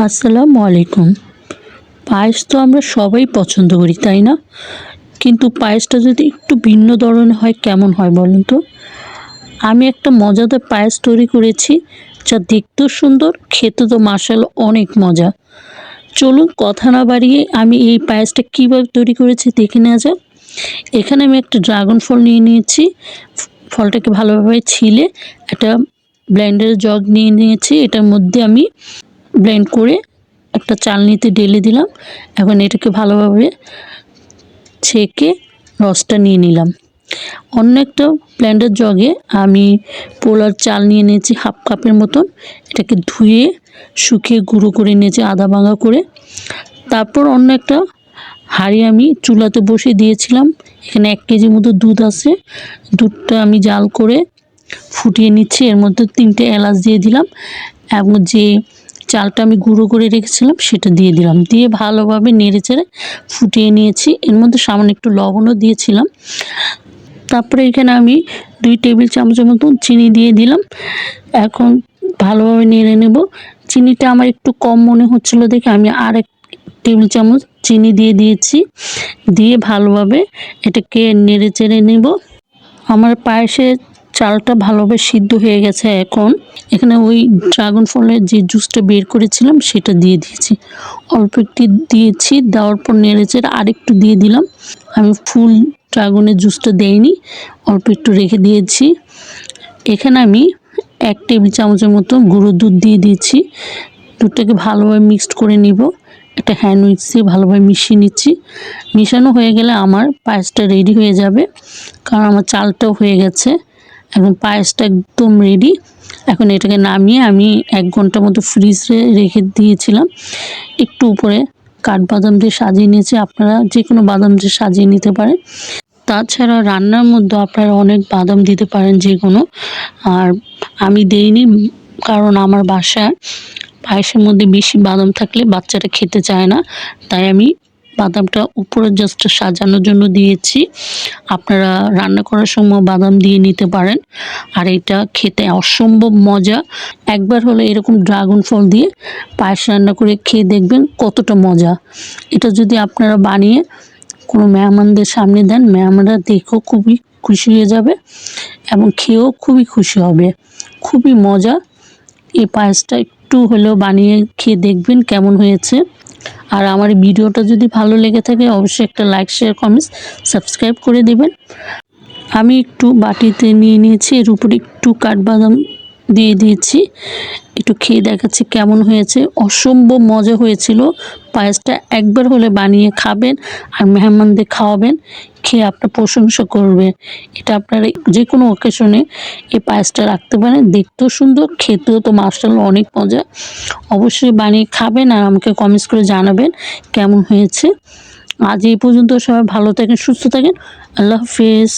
আসসালামু আলাইকুম। পায়েস তো আমরা সবাই পছন্দ করি, তাই না? কিন্তু পায়েসটা যদি একটু ভিন্ন ধরনের হয় কেমন হয় বলুন তো? আমি একটা মজাদার পায়েস তৈরি করেছি, যা দেখতেও সুন্দর, খেতে তো মাশাআল্লাহ অনেক মজা। চলুন কথা না বাড়িয়ে আমি এই পায়েসটা কীভাবে তৈরি করেছি দেখে নেওয়া যাক। এখানে আমি একটা ড্রাগন ফল নিয়ে নিয়েছি। ফলটাকে ভালোভাবে ছিলে একটা ব্লেন্ডারের জগ নিয়ে নিয়েছি। এটার মধ্যে আমি ব্লেন্ড করে একটা চালনিতে ঢেলে দিলাম। এখন এটাকে ভালোভাবে ছেঁকে রসটা নিয়ে নিলাম। অন্য একটা ব্লেন্ডার জগে আমি পোলার চাল নিয়ে নিয়েছি হাফ কাপের মতন। এটাকে ধুয়ে শুকিয়ে গুঁড়ো করে নিয়েছি আধা ভাঙা করে। তারপর অন্য একটা হাঁড়ি আমি চুলাতে বসিয়ে দিয়েছিলাম। এখানে 1 কেজি মতো দুধ আছে। দুধটা আমি জাল করে ফুটিয়ে নিচ্ছি। এর মধ্যে 3টে এলাচ দিয়ে দিলাম এবং যে চালটা আমি গুঁড়ো করে রেখেছিলাম সেটা দিয়ে দিলাম। দিয়ে ভালোভাবে নেড়েচেড়ে ফুটিয়ে নিয়েছি। এর মধ্যে সামান্য একটু লবণও দিয়েছিলাম। তারপরে এখানে আমি 2 টেবিল চামচের মতন চিনি দিয়ে দিলাম। এখন ভালোভাবে নেড়ে নেব। চিনিটা আমার একটু কম মনে হচ্ছিল দেখে আমি আর 1 টেবিল চামচ চিনি দিয়ে দিয়েছি। দিয়ে ভালোভাবে এটাকে নেড়েচেড়ে নেব। আমার পায়েসের চালটা ভালোভাবে সিদ্ধ হয়ে গেছে। এখন এখানে ওই ড্রাগন ফলের যে জুসটা বের করেছিলাম সেটা দিয়ে দিয়েছি। অল্প একটু দিয়েছি, দেওয়ার পর নেড়েচেড়ে আরেকটু দিয়ে দিলাম। আমি ফুল ড্রাগনের জুসটা দেইনি, অল্প একটু রেখে দিয়েছি। এখানে আমি 1 টেবিল চামচের মতো গুঁড়ো দুধ দিয়ে দিয়েছি। দুধটাকে ভালোভাবে মিক্সড করে নিব। একটা হ্যান্ড উইক্স দিয়ে ভালোভাবে মিশিয়ে নিচ্ছি। মিশানো হয়ে গেলে আমার পায়েসটা রেডি হয়ে যাবে, কারণ আমার চালটাও হয়ে গেছে। এখন পায়েসটা একদম রেডি। এখন এটাকে নামিয়ে আমি 1 ঘন্টার মতো ফ্রিজে রেখে দিয়েছিলাম। একটু উপরে কাঠবাদাম দিয়ে সাজিয়ে নিয়েছি। আপনারা যে কোনো বাদাম দিয়ে সাজিয়ে নিতে পারেন। তাছাড়া রান্নার মধ্যে আপনারা অনেক বাদাম দিতে পারেন যে কোনো। আর আমি দেইনি, কারণ আমার বাসায় পায়েসের মধ্যে বেশি বাদাম থাকলে বাচ্চারা খেতে চায় না, তাই আমি বাদামটা উপরে জাস্ট সাজানোর জন্য দিয়েছি। আপনারা রান্না করার সময় বাদাম দিয়ে নিতে পারেন। আর এটা খেতে অসম্ভব মজা। একবার হলে এরকম ড্রাগন ফল দিয়ে পায়েস রান্না করে খেয়ে দেখবেন কতটা মজা। এটা যদি আপনারা বানিয়ে কোনো মেহমানদের সামনে দেন, মেহমানরা দেখেও খুবই খুশি হয়ে যাবে এবং খেয়েও খুবই খুশি হবে। খুবই মজা। এই পায়েসটা একটু হলেও বানিয়ে খেয়ে দেখবেন কেমন হয়েছে। আর আমার ভিডিওটা যদি ভালো লেগে থাকে অবশ্যই একটা লাইক, শেয়ার, কমেন্টস, সাবস্ক্রাইব করে দেবেন। আমি একটু বাটিতে নিয়ে নিয়েছি, এর উপরে একটু কাঠবাদাম দিয়ে দিয়েছি। একটু খেয়ে দেখাচ্ছি কেমন হয়েছে। অসম্ভব মজা হয়েছিল। পায়েসটা একবার হলে বানিয়ে খাবেন আর মেহমানদের খাওয়াবেন, খেয়ে আপনার প্রশংসা করবে। এটা আপনারা যে কোনো অকেশনে এই পায়েসটা রাখতে পারেন। দেখতেও সুন্দর, খেতেও তো মাশাআল্লাহ অনেক মজা। অবশ্যই বানিয়ে খাবেন আর আমাকে কমেন্টস করে জানাবেন কেমন হয়েছে। আজ এই পর্যন্ত। সবাই ভালো থাকেন, সুস্থ থাকেন। আল্লাহ হাফেজ।